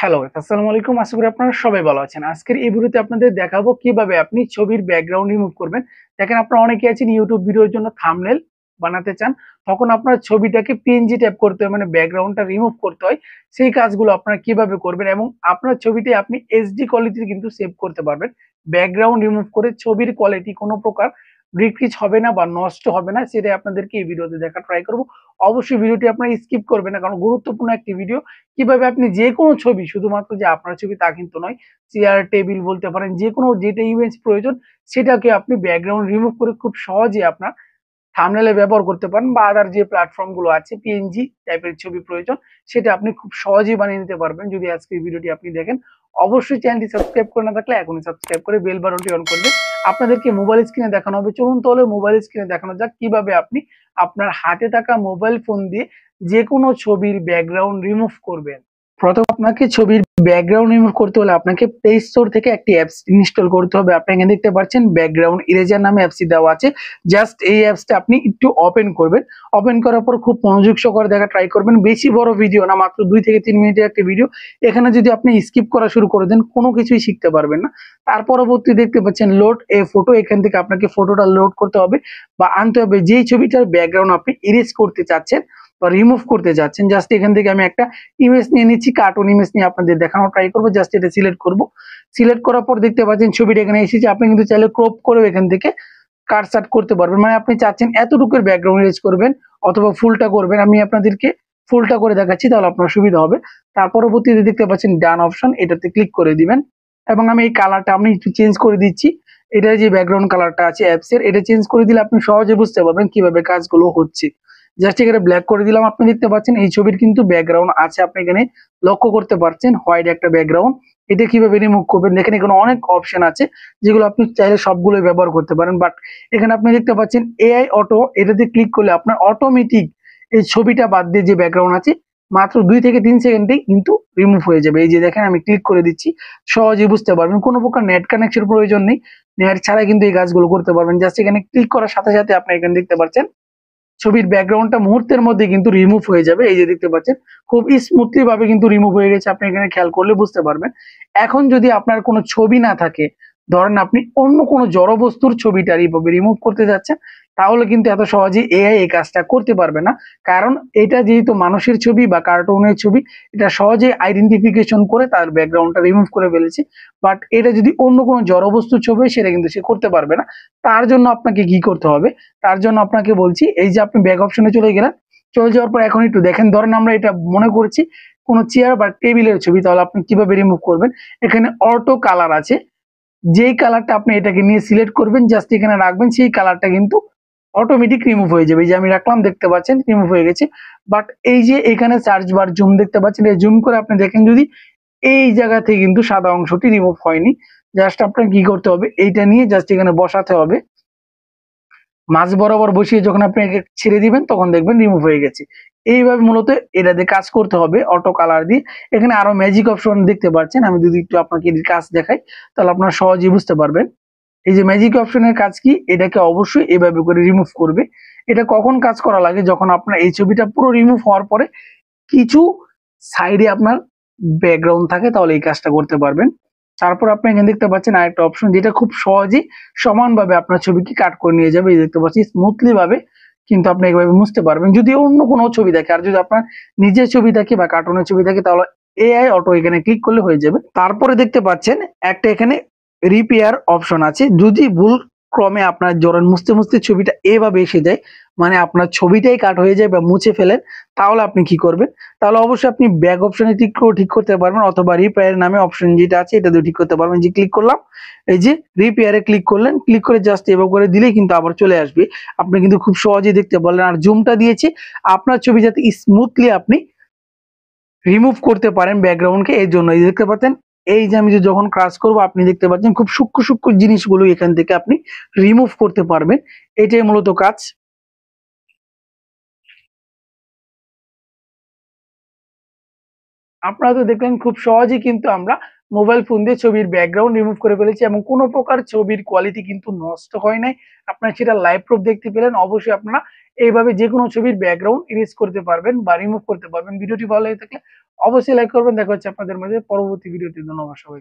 Hello, আসসালামু আলাইকুম। আশা করি আপনারা সবাই ভালো আছেন। আজকের এই ভিডিওতে আপনাদের দেখাবো কিভাবে আপনি ছবির ব্যাকগ্রাউন্ড রিমুভ করবেন। দেখেন, আপনারা অনেকে আছেন ইউটিউব ভিডিওর জন্য থাম্বনেল বানাতে চান, তখন আপনার ছবিটাকে পিএনজি ট্যাপ করতে হয়, মানে ব্যাকগ্রাউন্ডটা রিমুভ করতে হয়। সেই কাজগুলো আপনারা কিভাবে করবেন এবং আপনার ছবিটি আপনি এইচডি কোয়ালিটিতে কিন্তু সেভ করতে পারবেন। ব্যাকগ্রাউন্ড রিমুভ করে ছবির কোয়ালিটি কোনো প্রকার ডিক্রিজ হবে না বা নষ্ট হবে না, সেটাই আপনাদেরকে এই ভিডিওতে দেখা ট্রাই করব। অবশ্যই ভিডিওটি আপনারা স্কিপ করবেন না, কারণ গুরুত্বপূর্ণ একটি ভিডিও। কিভাবে আপনি যে কোনো ছবি, শুধুমাত্র যে আপনার ছবি তা কিন্তু নয়, চেয়ার টেবিল বলতে পারেন, যে কোনো যেটা ইমেজ প্রয়োজন সেটাকে আপনি ব্যাকগ্রাউন্ড রিমুভ করে খুব সহজে আপনার থাম্বনেলে ব্যবহার করতে পারেন, বা আদার যে প্ল্যাটফর্ম গুলো আছে পিএনজি টাইপের ছবি প্রয়োজন সেটা আপনি খুব সহজেই বানিয়ে নিতে পারবেন যদি আজকের ভিডিওটি আপনি দেখেন। অবশ্যই চ্যানেলটি সাবস্ক্রাইব করে না থাকলে এখনই সাবস্ক্রাইব করে বেল বাটনটি অন করবে। আপনাদেরকে মোবাইল স্ক্রিনে দেখানো হবে, চলুন তাহলে মোবাইল স্ক্রিনে দেখানো যাক কিভাবে আপনি আপনার হাতে থাকা মোবাইল ফোন দিয়ে যে কোনো ছবির ব্যাকগ্রাউন্ড রিমুভ করবেন। প্রথম আপনাকে ছবির ব্যাকগ্রাউন্ড রিমুভ করতে হলে আপনাকে প্লে স্টোর থেকে একটি অ্যাপস ইনস্টল করতে হবে। আপনি এখানে দেখতে পাচ্ছেন ব্যাকগ্রাউন্ড ইরেজার নামে অ্যাপসটি দেওয়া আছে। জাস্ট এই অ্যাপসটা আপনি একটু ওপেন করবেন। ওপেন করার পর খুব মনোযোগ সহকারে দেখা ট্রাই করবেন। বেশি বড় ভিডিও না, মাত্র 2 থেকে 3 মিনিটের একটা ভিডিও। এখানে যদি আপনি স্কিপ করা শুরু করে দেন কোনো কিছুই শিখতে পারবেন না। তার পরবর্তী দেখতে পাচ্ছেন লোড এ ফটো। এখান থেকে আপনাকে ফটোটা লোড করতে হবে বা আনতে হবে, যেই ছবিটার ব্যাকগ্রাউন্ড আপনি ইরেজ করতে চাচ্ছেন বা রিমুভ করতে যাচ্ছেন। জাস্ট এখান থেকে আমি একটা ইমেজ নিয়ে নিচ্ছি, কার্টুন ইমেজ নিয়ে আপনাদের দেখানো ট্রাই করবো। জাস্ট এটা সিলেক্ট করব। সিলেক্ট করার পর দেখতে পাচ্ছেন ছবিটা এখানে এসেছে। আপনি কিন্তু চাইলে ক্রপ করেও এখান থেকে কাটছাট করতে পারবেন, মানে আপনি চাচ্ছেন এতটুকুর ব্যাকগ্রাউন্ড ইরেজ করবেন অথবা ফুলটা করবেন। আমি আপনাদেরকে ফুলটা করে দেখাচ্ছি, তাহলে আপনার সুবিধা হবে। তার পরবর্তীতে দেখতে পাচ্ছেন ডান অপশন, এটাতে ক্লিক করে দিবেন এবং আমি এই কালারটা আমি একটু চেঞ্জ করে দিচ্ছি। এটা যে ব্যাকগ্রাউন্ড কালারটা আছে অ্যাপসের, এটা চেঞ্জ করে দিলে আপনি সহজে বুঝতে পারবেন কিভাবে কাজগুলো হচ্ছে। জাস্ট এখানে ব্ল্যাক করে দিলাম। আপনি দেখতে পাচ্ছেন এই ছবির কিন্তু ব্যাকগ্রাউন্ড আছে, আপনি এখানে লক্ষ্য করতে পারছেন হোয়াইট একটা ব্যাকগ্রাউন্ড। এটা কিভাবে রিমুভ করবেন দেখেন, এখানে অনেক অপশন আছে যেগুলো আপনি চাইলে সবগুলো ব্যবহার করতে পারেন। বাট এখানে আপনি দেখতে পাচ্ছেন এআই অটো, এটাতে ক্লিক করলে আপনার অটোমেটিক এই ছবিটা বাদ দিয়ে যে ব্যাকগ্রাউন্ড আছে মাত্র 2 থেকে 3 সেকেন্ডেই কিন্তু রিমুভ হয়ে যাবে। এই যে দেখেন, আমি ক্লিক করে দিচ্ছি, সহজেই বুঝতে পারবেন। কোনো প্রকার নেট কানেকশন প্রয়োজন নেই, নেট ছাড়া কিন্তু এই কাজগুলো করতে পারবেন। জাস্ট এখানে ক্লিক করার সাথে সাথে আপনি এখানে দেখতে পাচ্ছেন ছবির ব্যাকগ্রাউন্ডটা মুহূর্তের মধ্যে কিন্তু রিমুভ হয়ে যাবে। এই যে দেখতে পাচ্ছেন খুব স্মুথলি ভাবে কিন্তু রিমুভ হয়ে গেছে, আপনি এখানে খেয়াল করলে বুঝতে পারবেন। এখন যদি আপনার কোনো ছবি না থাকে, ধরেন আপনি অন্য কোনো জড় বস্তুর ছবিটা রিমুভ করতে যাচ্ছেন, তাহলে কিন্তু এত সহজেই এআই এই কাজটা করতে পারবে না। কারণ এটা যেহেতু মানুষের ছবি বা কার্টুনের ছবি, এটা সহজে আইডেন্টিফিকেশন করে তার ব্যাকগ্রাউন্ডটা রিমুভ করে ফেলেছে। বাট এটা যদি অন্য কোনো জড় বস্তুর ছবি হয়, সেটা কিন্তু সে করতে পারবে না। তার জন্য আপনাকে কি করতে হবে, তার জন্য আপনাকে বলছি, এই যে আপনি ব্যাক অপশনে চলে গেলেন, চলে যাওয়ার পর এখন একটু দেখেন, ধরেন আমরা এটা মনে করছি কোনো চেয়ার বা টেবিলের ছবি, তাহলে আপনি কিভাবে রিমুভ করবেন। এখানে অটো কালার আছে, যেই কালারটা আপনি এটাকে নিয়ে সিলেক্ট করবেন, জাস্ট এখানে রাখবেন, সেই কালারটা কিন্তু অটোমেটিক রিমুভ হয়ে যাবে। এই যে আমি রাখলাম, দেখতে পাচ্ছেন রিমুভ হয়ে গেছে। বাট এই যে এখানে সার্চ বার জুম দেখতে পাচ্ছেন, এই জুম করে আপনি দেখেন যদি এই জায়গা থেকে কিন্তু সাদা অংশটি রিমুভ হয়নি। জাস্ট আপনার কি করতে হবে, এইটা নিয়ে জাস্ট এখানে বসাতে হবে। মাঝ বরাবর বসিয়ে যখন আপনি একে ছেড়ে দিবেন তখন দেখবেন রিমুভ হয়ে গেছে। এইভাবে মূলত এটা দিয়ে কাজ করতে হবে অটো কালার দিয়ে। এখানে আরো ম্যাজিক অপশন দেখতে পাচ্ছেন, আমি যদি একটু আপনাকে এর কাজ দেখাই তাহলে আপনারা সহজেই বুঝতে পারবেন। এই যে ম্যাজিক অপশনের কাজ কি, এটাকে অবশ্যই এভাবে করে রিমুভ করবে। এটা কখন কাজ করা লাগে, যখন আপনার এই ছবিটা পুরো রিমুভ হওয়ার পরে কিছু সাইডে আপনার ব্যাকগ্রাউন্ড থাকে, তাহলে এই কাজটা করতে পারবেন। তারপর আপনি এখানে দেখতে পাচ্ছেন আরেকটা অপশন, যেটা খুব সহজেই সমানভাবে আপনার ছবিকে কাট করে নিয়ে যাবে। এই দেখতে পাচ্ছি স্মুথলি ভাবে কিন্তু আপনি এইভাবে বুঝতে পারবেন। যদি অন্য কোনো ছবি থাকে, আর যদি আপনার নিজের ছবি থাকে বা কার্টুনের ছবি থাকে, তাহলে এআই অটো এখানে ক্লিক করলে হয়ে যাবে। তারপরে দেখতে পাচ্ছেন একটা এখানে রিপেয়ার অপশন আছে। যদি ভুল ক্রমে আপনার ধরেন মুছতে মুছতে ছবিটা এভাবে এসে যায়, মানে আপনার ছবিটাই কাট হয়ে যায় বা মুছে ফেলেন, তাহলে আপনি কি করবেন, তাহলে অবশ্যই আপনি ব্যাক অপশনে ঠিক করতে পারবেন, অথবা রিপেয়ার নামে অপশন যেটা আছে এটা দিয়ে ঠিক করতে পারবেন। যে ক্লিক করলাম, এই যে রিপেয়ারে ক্লিক করলেন, ক্লিক করে জাস্ট এভাবে করে দিলেই কিন্তু আবার চলে আসবে। আপনি কিন্তু খুব সহজেই দেখতে পারলেন। আর জুমটা দিয়েছি আপনার ছবি যাতে স্মুথলি আপনি রিমুভ করতে পারেন ব্যাকগ্রাউন্ডকে, এই জন্য এই দেখতে পাচ্ছেন। এই যে আমি যখন কাজ করব, আপনি দেখতে পাচ্ছেন খুব সূক্ষ্ম সূক্ষ্ম জিনিসগুলো এখান থেকে আপনি রিমুভ করতে পারবেন। এটাই মূলত কাজ। আপনারা তো দেখলেন খুব সহজেই কিন্তু আমরা মোবাইল ফোন দিয়ে ছবির ব্যাকগ্রাউন্ড রিমুভ করে ফেলেছি এবং কোনো প্রকার ছবির কোয়ালিটি কিন্তু নষ্ট হয় নাই। আপনারা সেটা লাইভ প্রুফ দেখতে পেলেন। অবশ্যই আপনারা এইভাবে যে কোনো ছবির ব্যাকগ্রাউন্ড ইরেজ করতে পারবেন বা রিমুভ করতে পারবেন। ভিডিওটি ভালো লেগে থাকলে অবশ্যই লাইক করবেন। দেখা হচ্ছে আপনাদের মাঝে পরবর্তী ভিডিওতে। ধন্যবাদ সবাইকে।